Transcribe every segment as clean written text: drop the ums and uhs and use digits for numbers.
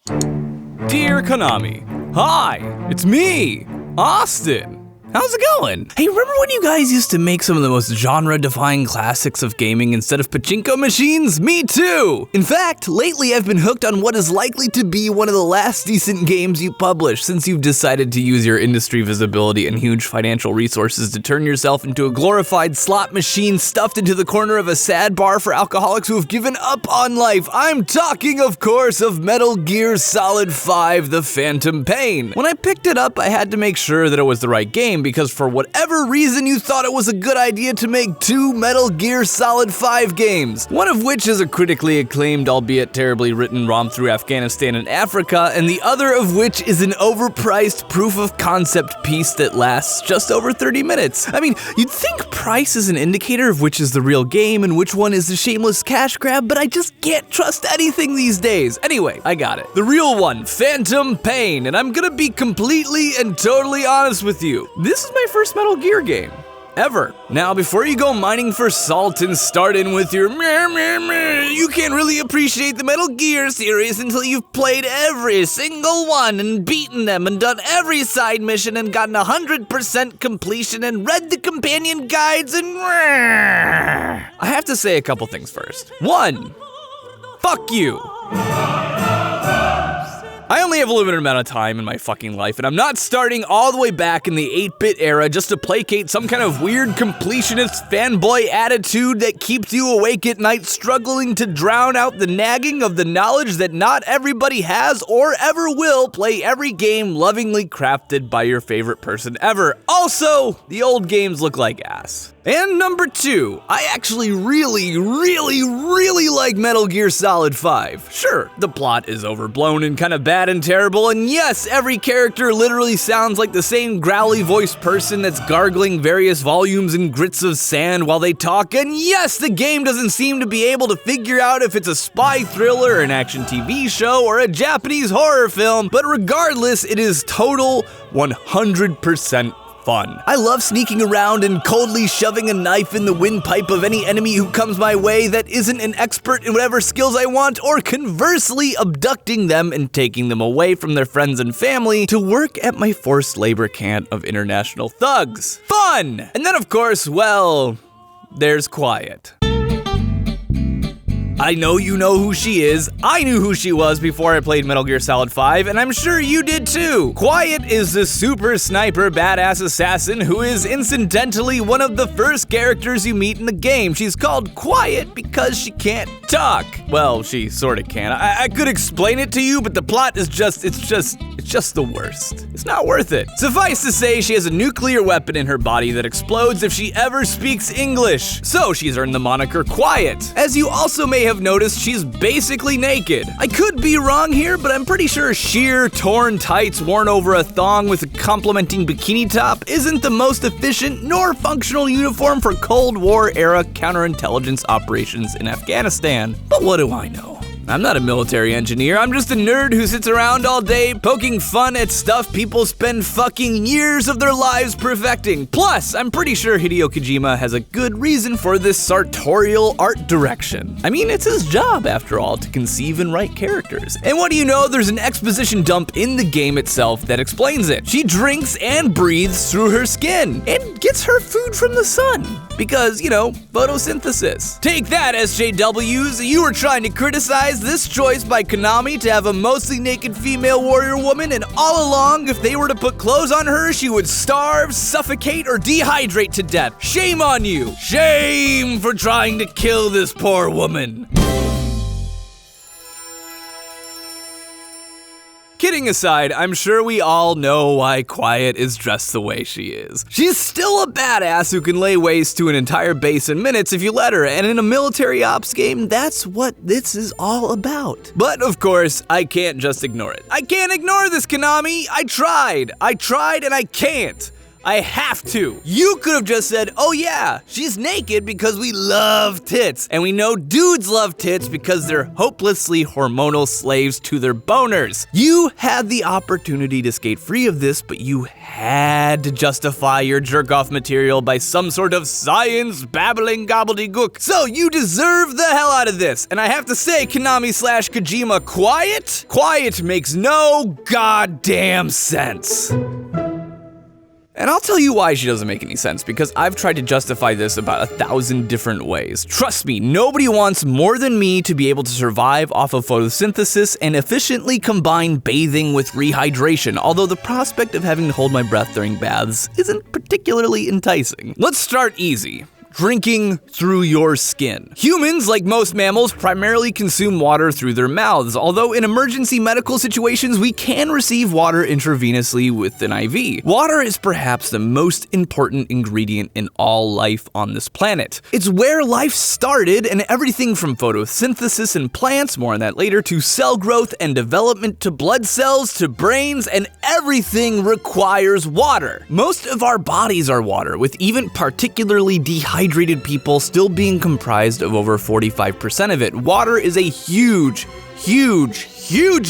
Dear Konami, hi, it's me, Austin. How's it going? Hey, remember when you guys used to make some of the most genre-defying classics of gaming instead of pachinko machines? Me too! In fact, lately I've been hooked on what is likely to be one of the last decent games you publish since you've decided to use your industry visibility and huge financial resources to turn yourself into a glorified slot machine stuffed into the corner of a sad bar for alcoholics who have given up on life. I'm talking, of course, of Metal Gear Solid 5: The Phantom Pain. When I picked it up, I had to make sure that it was the right game because for whatever reason you thought it was a good idea to make 2 Metal Gear Solid 5 games, one of which is a critically acclaimed, albeit terribly written ROM through Afghanistan and Africa, and the other of which is an overpriced proof of concept piece that lasts just over 30 minutes. I mean, you'd think price is an indicator of which is the real game and which one is the shameless cash grab, but I just can't trust anything these days. Anyway, I got it. The real one, Phantom Pain, and I'm gonna be completely and totally honest with you. This is my first Metal Gear game. Ever. Now, before you go mining for salt and start in with your meh meh meh, you can't really appreciate the Metal Gear series until you've played every single one and beaten them and done every side mission and gotten 100% completion and read the companion guides and meh. I have to say a couple things first. 1. Fuck you. I only have a limited amount of time in my fucking life, and I'm not starting all the way back in the 8-bit era just to placate some kind of weird completionist fanboy attitude that keeps you awake at night struggling to drown out the nagging of the knowledge that not everybody has or ever will play every game lovingly crafted by your favorite person ever. Also, the old games look like ass. And number 2, I actually really like Metal Gear Solid 5. Sure, the plot is overblown and kind of bad and terrible, and yes, every character literally sounds like the same growly voiced person that's gargling various volumes and grits of sand while they talk, and yes, the game doesn't seem to be able to figure out if it's a spy thriller, an action TV show, or a Japanese horror film, but regardless, it is total 100% fun. I love sneaking around and coldly shoving a knife in the windpipe of any enemy who comes my way that isn't an expert in whatever skills I want, or conversely abducting them and taking them away from their friends and family to work at my forced labor camp of international thugs. Fun! And then of course, well, there's Quiet. I know you know who she is. I knew who she was before I played Metal Gear Solid 5, and I'm sure you did too. Quiet is the super sniper badass assassin who is incidentally one of the first characters you meet in the game. She's called Quiet because she can't talk. Well, she sorta can. I could explain it to you, but the plot is just the worst. It's not worth it. Suffice to say, she has a nuclear weapon in her body that explodes if she ever speaks English. So she's earned the moniker Quiet. As you also may have noticed, she's basically naked. I could be wrong here, but I'm pretty sure sheer, torn tights worn over a thong with a complementing bikini top isn't the most efficient nor functional uniform for Cold War era counterintelligence operations in Afghanistan. But what do I know? I'm not a military engineer, I'm just a nerd who sits around all day poking fun at stuff people spend fucking years of their lives perfecting. Plus, I'm pretty sure Hideo Kojima has a good reason for this sartorial art direction. I mean, it's his job, after all, to conceive and write characters. And what do you know, there's an exposition dump in the game itself that explains it. She drinks and breathes through her skin, and gets her food from the sun. Because, you know, photosynthesis. Take that, SJWs, you were trying to criticize this choice by Konami to have a mostly naked female warrior woman, and all along, if they were to put clothes on her, she would starve, suffocate, or dehydrate to death. Shame on you! Shame for trying to kill this poor woman! Kidding aside, I'm sure we all know why Quiet is dressed the way she is. She's still a badass who can lay waste to an entire base in minutes if you let her, and in a military ops game, that's what this is all about. But of course, I can't just ignore it. I can't ignore this, Konami! I tried and I can't. I have to. You could have just said, oh yeah, she's naked because we love tits. And we know dudes love tits because they're hopelessly hormonal slaves to their boners. You had the opportunity to skate free of this, but you had to justify your jerk-off material by some sort of science babbling gobbledygook. So you deserve the hell out of this. And I have to say, Konami/Kojima, quiet makes no goddamn sense. And I'll tell you why she doesn't make any sense, because I've tried to justify this about 1,000 different ways. Trust me, nobody wants more than me to be able to survive off of photosynthesis and efficiently combine bathing with rehydration, although the prospect of having to hold my breath during baths isn't particularly enticing. Let's start easy. Drinking through your skin. Humans, like most mammals, primarily consume water through their mouths, although in emergency medical situations, we can receive water intravenously with an IV. Water is perhaps the most important ingredient in all life on this planet. It's where life started, and everything from photosynthesis in plants, more on that later, to cell growth and development, to blood cells, to brains, and everything requires water. Most of our bodies are water, with even particularly dehydrated people still being comprised of over 45% of it. Water is a huge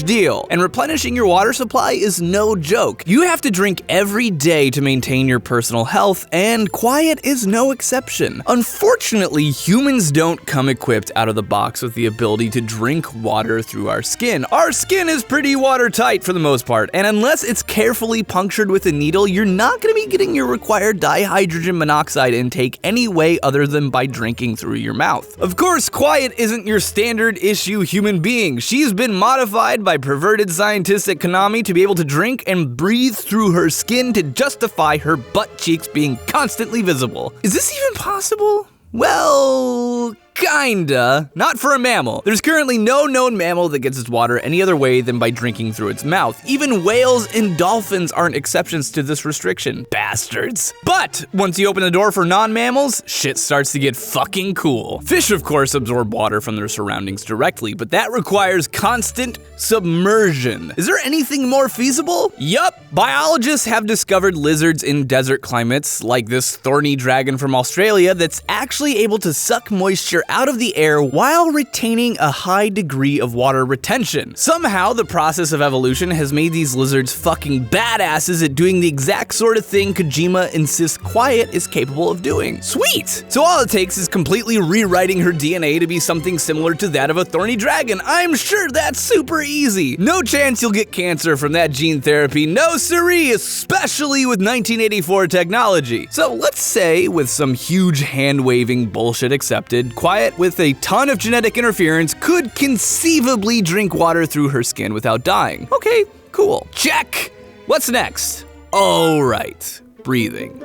deal, and replenishing your water supply is no joke. You have to drink every day to maintain your personal health, and quiet is no exception. Unfortunately, humans don't come equipped out of the box with the ability to drink water through our skin. Our skin is pretty watertight for the most part, and unless it's carefully punctured with a needle, you're not going to be getting your required dihydrogen monoxide intake any way other than by drinking through your mouth. Of course, quiet isn't your standard issue human being. She's been modified by perverted scientists at Konami to be able to drink and breathe through her skin to justify her butt cheeks being constantly visible. Is this even possible? Well, kinda. Not for a mammal. There's currently no known mammal that gets its water any other way than by drinking through its mouth. Even whales and dolphins aren't exceptions to this restriction. Bastards. But once you open the door for non-mammals, shit starts to get fucking cool. Fish, of course, absorb water from their surroundings directly, but that requires constant submersion. Is there anything more feasible? Yup. Biologists have discovered lizards in desert climates, like this thorny dragon from Australia, that's actually able to suck moisture out of the air while retaining a high degree of water retention. Somehow, the process of evolution has made these lizards fucking badasses at doing the exact sort of thing Kojima insists quiet is capable of doing. Sweet! So all it takes is completely rewriting her DNA to be something similar to that of a thorny dragon. I'm sure that's super easy. No chance you'll get cancer from that gene therapy, no siree, especially with 1984 technology. So let's say, with some huge hand-waving bullshit accepted, Quiet, with a ton of genetic interference, could conceivably drink water through her skin without dying. Okay, cool. Check! What's next? Oh, right. Breathing.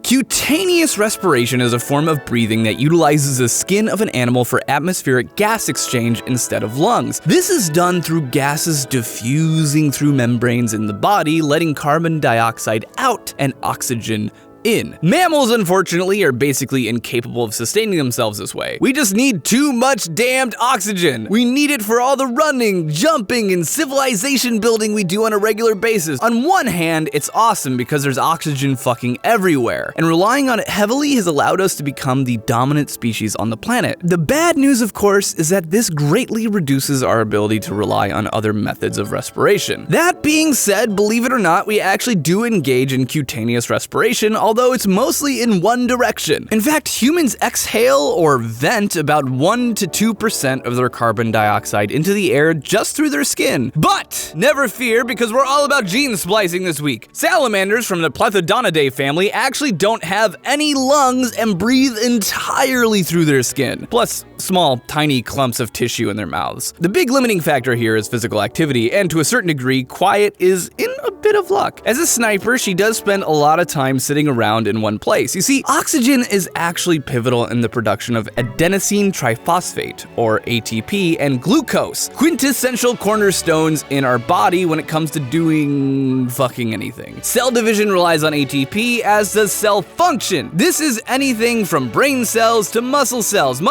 Cutaneous respiration is a form of breathing that utilizes the skin of an animal for atmospheric gas exchange instead of lungs. This is done through gases diffusing through membranes in the body, letting carbon dioxide out and oxygen in. Mammals, unfortunately, are basically incapable of sustaining themselves this way. We just need too much damned oxygen. We need it for all the running, jumping, and civilization building we do on a regular basis. On one hand, it's awesome because there's oxygen fucking everywhere, and relying on it heavily has allowed us to become the dominant species on the planet. The bad news, of course, is that this greatly reduces our ability to rely on other methods of respiration. That being said, believe it or not, we actually do engage in cutaneous respiration, although it's mostly in one direction. In fact, humans exhale or vent about 1 to 2% of their carbon dioxide into the air just through their skin. But never fear, because we're all about gene splicing this week. Salamanders from the Plethodonidae family actually don't have any lungs and breathe entirely through their skin, plus small, tiny clumps of tissue in their mouths. The big limiting factor here is physical activity, and to a certain degree, Quiet is in a bit of luck. As a sniper, she does spend a lot of time sitting around in one place. You see, oxygen is actually pivotal in the production of adenosine triphosphate, or ATP, and glucose, quintessential cornerstones in our body when it comes to doing fucking anything. Cell division relies on ATP, as does cell function. This is anything from brain cells to muscle cells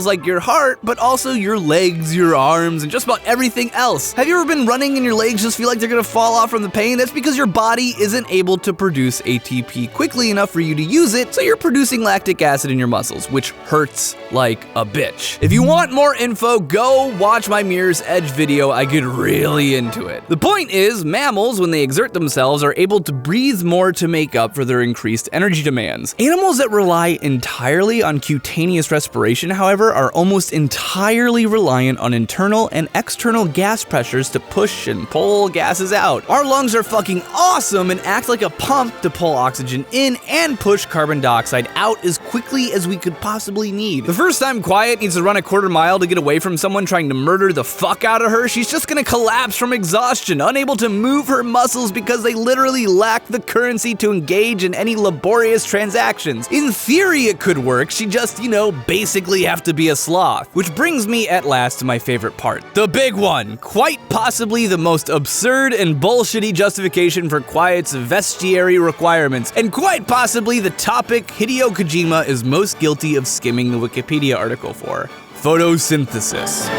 like like your heart, but also your legs, your arms, and just about everything else. Have you ever been running and your legs just feel like they're gonna fall off from the pain? That's because your body isn't able to produce ATP quickly enough for you to use it, so you're producing lactic acid in your muscles, which hurts like a bitch. If you want more info, go watch my Mirror's Edge video. I get really into it. The point is, mammals, when they exert themselves, are able to breathe more to make up for their increased energy demands. Animals that rely entirely on cutaneous respiration, however, are almost entirely reliant on internal and external gas pressures to push and pull gases out. Our lungs are fucking awesome and act like a pump to pull oxygen in and push carbon dioxide out as quickly as we could possibly need. The first time Quiet needs to run a quarter mile to get away from someone trying to murder the fuck out of her, she's just gonna collapse from exhaustion, unable to move her muscles because they literally lack the currency to engage in any laborious transactions. In theory it could work, she just, basically have to be a sloth. Which brings me at last to my favorite part. The big one! Quite possibly the most absurd and bullshitty justification for Quiet's vestiary requirements, and quite possibly the topic Hideo Kojima is most guilty of skimming the Wikipedia article for. Photosynthesis.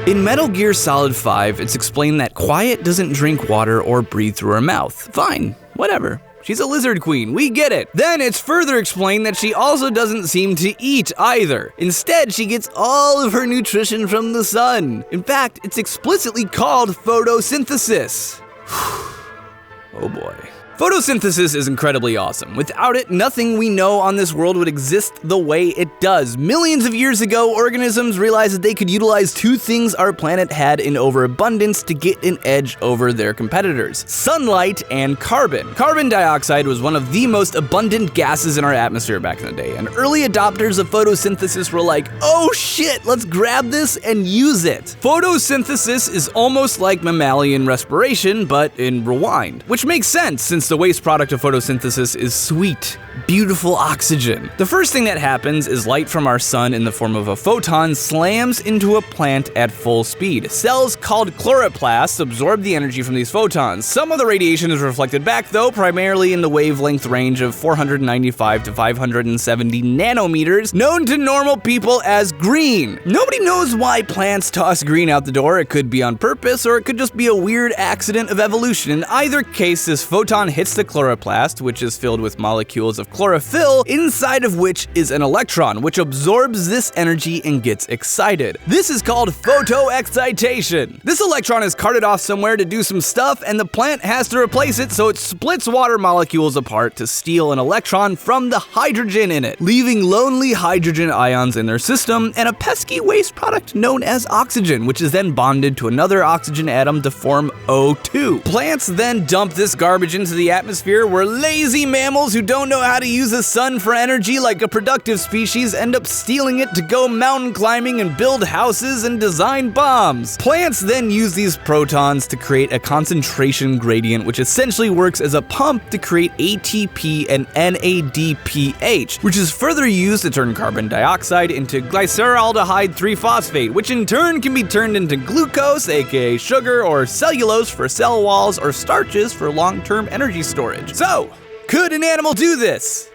In Metal Gear Solid 5, it's explained that Quiet doesn't drink water or breathe through her mouth. Fine, whatever. She's a lizard queen, we get it. Then it's further explained that she also doesn't seem to eat either. Instead, she gets all of her nutrition from the sun. In fact, it's explicitly called photosynthesis. Oh boy. Photosynthesis is incredibly awesome. Without it, nothing we know on this world would exist the way it does. Millions of years ago, organisms realized that they could utilize two things our planet had in overabundance to get an edge over their competitors: sunlight and carbon. Carbon dioxide was one of the most abundant gases in our atmosphere back in the day, and early adopters of photosynthesis were like, oh shit, let's grab this and use it. Photosynthesis is almost like mammalian respiration, but in rewind, which makes sense since the waste product of photosynthesis is sweet, beautiful oxygen. The first thing that happens is light from our sun in the form of a photon slams into a plant at full speed. Cells called chloroplasts absorb the energy from these photons. Some of the radiation is reflected back though, primarily in the wavelength range of 495 to 570 nanometers, known to normal people as green. Nobody knows why plants toss green out the door. It could be on purpose, or it could just be a weird accident of evolution. In either case, this photon hits the chloroplast, which is filled with molecules of chlorophyll, inside of which is an electron, which absorbs this energy and gets excited. This is called photoexcitation. This electron is carted off somewhere to do some stuff, and the plant has to replace it, so it splits water molecules apart to steal an electron from the hydrogen in it, leaving lonely hydrogen ions in their system, and a pesky waste product known as oxygen, which is then bonded to another oxygen atom to form O2. Plants then dump this garbage into the atmosphere, where lazy mammals who don't know how to use the sun for energy like a productive species end up stealing it to go mountain climbing and build houses and design bombs. Plants then use these protons to create a concentration gradient, which essentially works as a pump to create ATP and NADPH, which is further used to turn carbon dioxide into glyceraldehyde 3-phosphate, which in turn can be turned into glucose, aka sugar, or cellulose for cell walls, or starches for long-term energy storage. So, could an animal do this?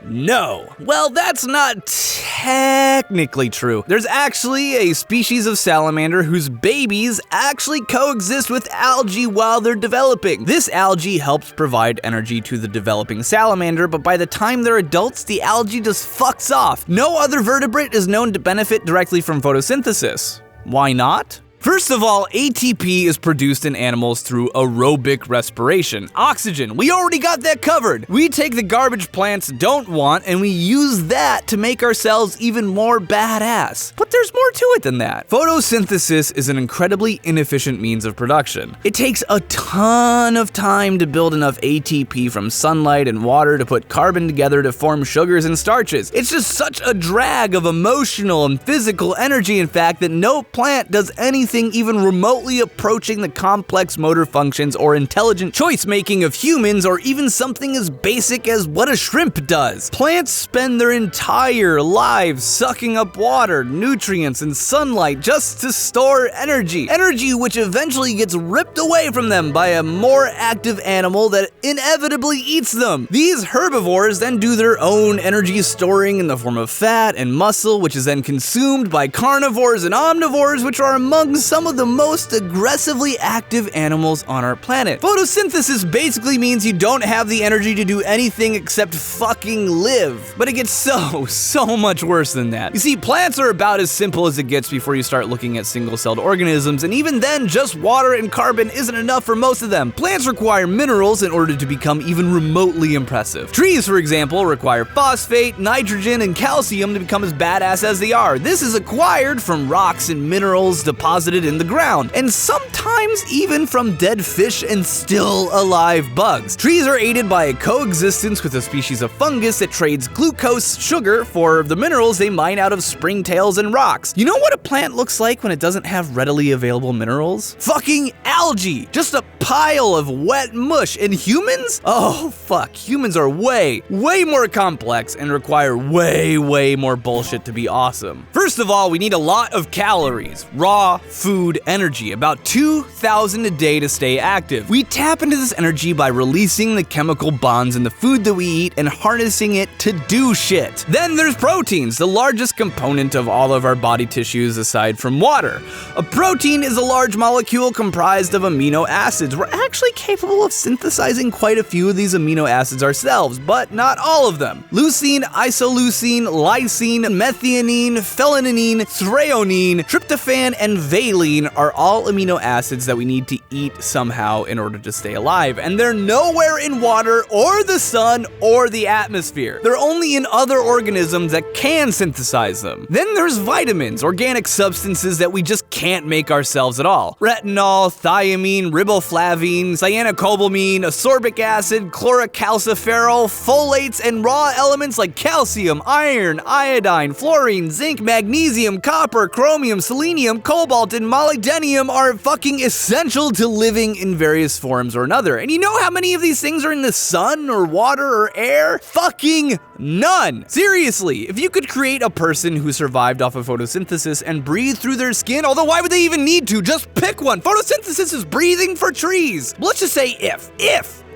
No. Well, that's not technically true. There's actually a species of salamander whose babies actually coexist with algae while they're developing. This algae helps provide energy to the developing salamander, but by the time they're adults, the algae just fucks off. No other vertebrate is known to benefit directly from photosynthesis. Why not? First of all, ATP is produced in animals through aerobic respiration. Oxygen, we already got that covered. We take the garbage plants don't want and we use that to make ourselves even more badass. But there's more to it than that. Photosynthesis is an incredibly inefficient means of production. It takes a ton of time to build enough ATP from sunlight and water to put carbon together to form sugars and starches. It's just such a drag of emotional and physical energy, in fact, that no plant does anything anything even remotely approaching the complex motor functions or intelligent choice-making of humans, or even something as basic as what a shrimp does. Plants spend their entire lives sucking up water, nutrients, and sunlight just to store energy. Energy which eventually gets ripped away from them by a more active animal that inevitably eats them. These herbivores then do their own energy storing in the form of fat and muscle, which is then consumed by carnivores and omnivores, which are among some of the most aggressively active animals on our planet. Photosynthesis basically means you don't have the energy to do anything except fucking live. But it gets so much worse than that. You see, plants are about as simple as it gets before you start looking at single-celled organisms, and even then, just water and carbon isn't enough for most of them. Plants require minerals in order to become even remotely impressive. Trees, for example, require phosphate, nitrogen, and calcium to become as badass as they are. This is acquired from rocks and minerals deposited in the ground, and sometimes even from dead fish and still alive bugs. Trees are aided by a coexistence with a species of fungus that trades glucose, sugar, for the minerals they mine out of springtails and rocks. You know what a plant looks like when it doesn't have readily available minerals? Fucking algae! Just a pile of wet mush. And humans? Oh fuck, humans are way more complex and require way more bullshit to be awesome. First of all, we need a lot of calories, raw food energy, about 2,000 a day to stay active. We tap into this energy by releasing the chemical bonds in the food that we eat and harnessing it to do shit. Then there's proteins, the largest component of all of our body tissues aside from water. A protein is a large molecule comprised of amino acids. We're actually capable of synthesizing quite a few of these amino acids ourselves, but not all of them. Leucine, isoleucine, lysine, methionine, phenylalanine, threonine, tryptophan, and valine are all amino acids that we need to eat somehow in order to stay alive, and they're nowhere in water or the sun or the atmosphere. They're only in other organisms that can synthesize them. Then there's vitamins, organic substances that we just can't make ourselves at all. Retinol, thiamine, riboflavine, cyanocobalamin, ascorbic acid, chlorocalciferol, folates, and raw elements like calcium, iron, iodine, fluorine, zinc, magnesium, copper, chromium, selenium, cobalt, and molybdenum are fucking essential to living in various forms or another. And you know how many of these things are in the sun or water or air? Fucking none! Seriously, if you could create a person who survived off of photosynthesis and breathed through their skin, although why would they even need to? Just pick one! Photosynthesis is breathing for trees! Let's just say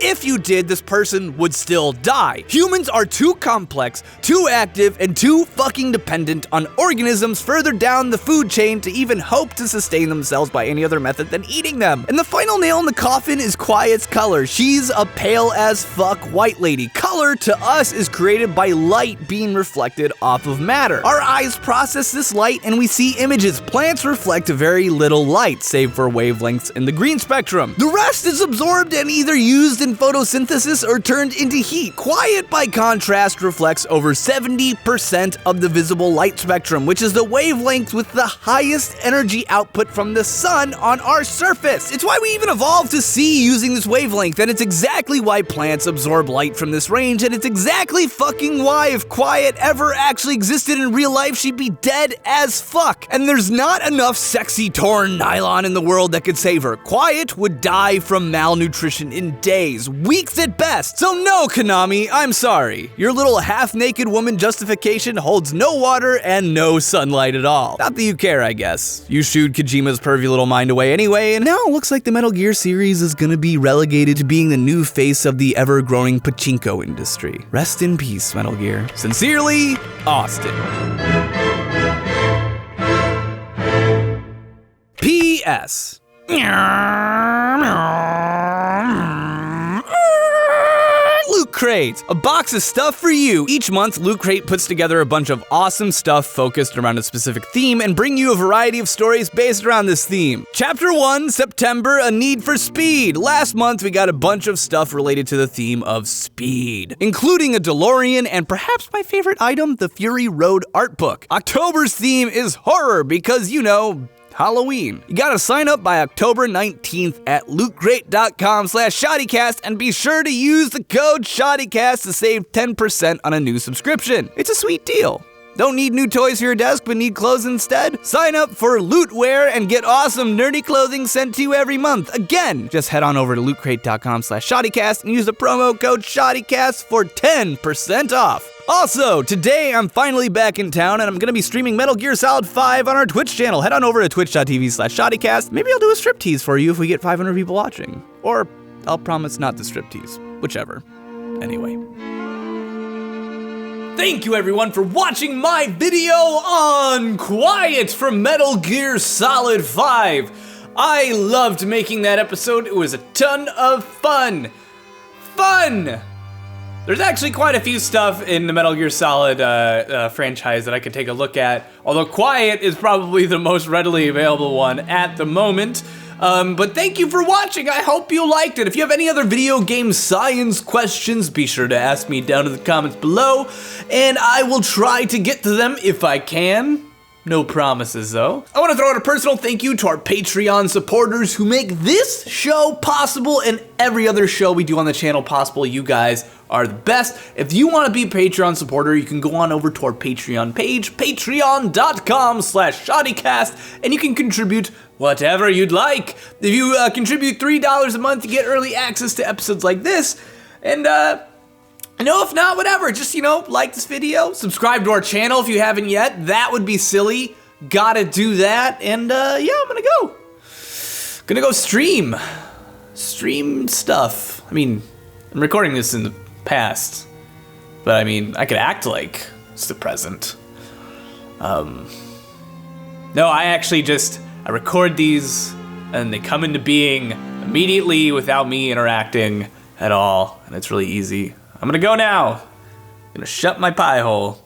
if you did, this person would still die. Humans are too complex, too active, and too fucking dependent on organisms further down the food chain to even hope to sustain themselves by any other method than eating them. And the final nail in the coffin is Quiet's color. She's a pale as fuck white lady. Color to us is created by light being reflected off of matter. Our eyes process this light and we see images. Plants reflect very little light, save for wavelengths in the green spectrum. The rest is absorbed and either used in photosynthesis or turned into heat. Quiet, by contrast, reflects over 70% of the visible light spectrum, which is the wavelength with the highest energy output from the sun on our surface. It's why we even evolved to see using this wavelength, and it's exactly why plants absorb light from this range, and it's exactly fucking why if Quiet ever actually existed in real life, she'd be dead as fuck. And there's not enough sexy torn nylon in the world that could save her. Quiet would die from malnutrition in days, weeks at best. So no, Konami, I'm sorry. Your little half-naked woman justification holds no water and no sunlight at all. Not that you care, I guess. You shooed Kojima's pervy little mind away anyway, and now it looks like the Metal Gear series is gonna be relegated to being the new face of the ever-growing pachinko industry. Rest in peace, Metal Gear. Sincerely, Austin. P.S. Loot Crate, a box of stuff for you. Each month, Loot Crate puts together a bunch of awesome stuff focused around a specific theme and bring you a variety of stories based around this theme. Chapter 1, September, A Need for Speed. Last month, we got a bunch of stuff related to the theme of speed, including a DeLorean and perhaps my favorite item, the Fury Road art book. October's theme is horror because, you know, Halloween. You gotta sign up by October 19th at lootcrate.com/ShoddyCast and be sure to use the code ShoddyCast to save 10% on a new subscription. It's a sweet deal. Don't need new toys for your desk but need clothes instead? Sign up for Lootwear and get awesome nerdy clothing sent to you every month. Again, just head on over to lootcrate.com/ShoddyCast and use the promo code ShoddyCast for 10% off. Also, today I'm finally back in town and I'm gonna be streaming Metal Gear Solid 5 on our Twitch channel. Head on over to twitch.tv/ShoddyCast. Maybe I'll do a striptease for you if we get 500 people watching. Or I'll promise not to striptease. Whichever. Anyway. Thank you everyone for watching my video on Quiet from Metal Gear Solid 5. I loved making that episode. It was a ton of fun. There's actually quite a few stuff in the Metal Gear Solid franchise that I could take a look at, although Quiet is probably the most readily available one at the moment. But thank you for watching. I hope you liked it. If you have any other video game science questions, be sure to ask me down in the comments below, and I will try to get to them if I can. No promises though. I want to throw out a personal thank you to our Patreon supporters who make this show possible and every other show we do on the channel possible. You guys are the best. If you want to be a Patreon supporter, you can go on over to our Patreon page, patreon.com/ShoddyCast, and you can contribute whatever you'd like. If you contribute $3 a month, you get early access to episodes like this, and if not, whatever, just, like this video, subscribe to our channel if you haven't yet. That would be silly. Gotta do that, and yeah, I'm gonna go stream stuff. I mean, I'm recording this in the past, but I mean, I could act like it's the present. No, I record these, and they come into being immediately without me interacting at all, and it's really easy. I'm gonna go now. I'm gonna shut my pie hole.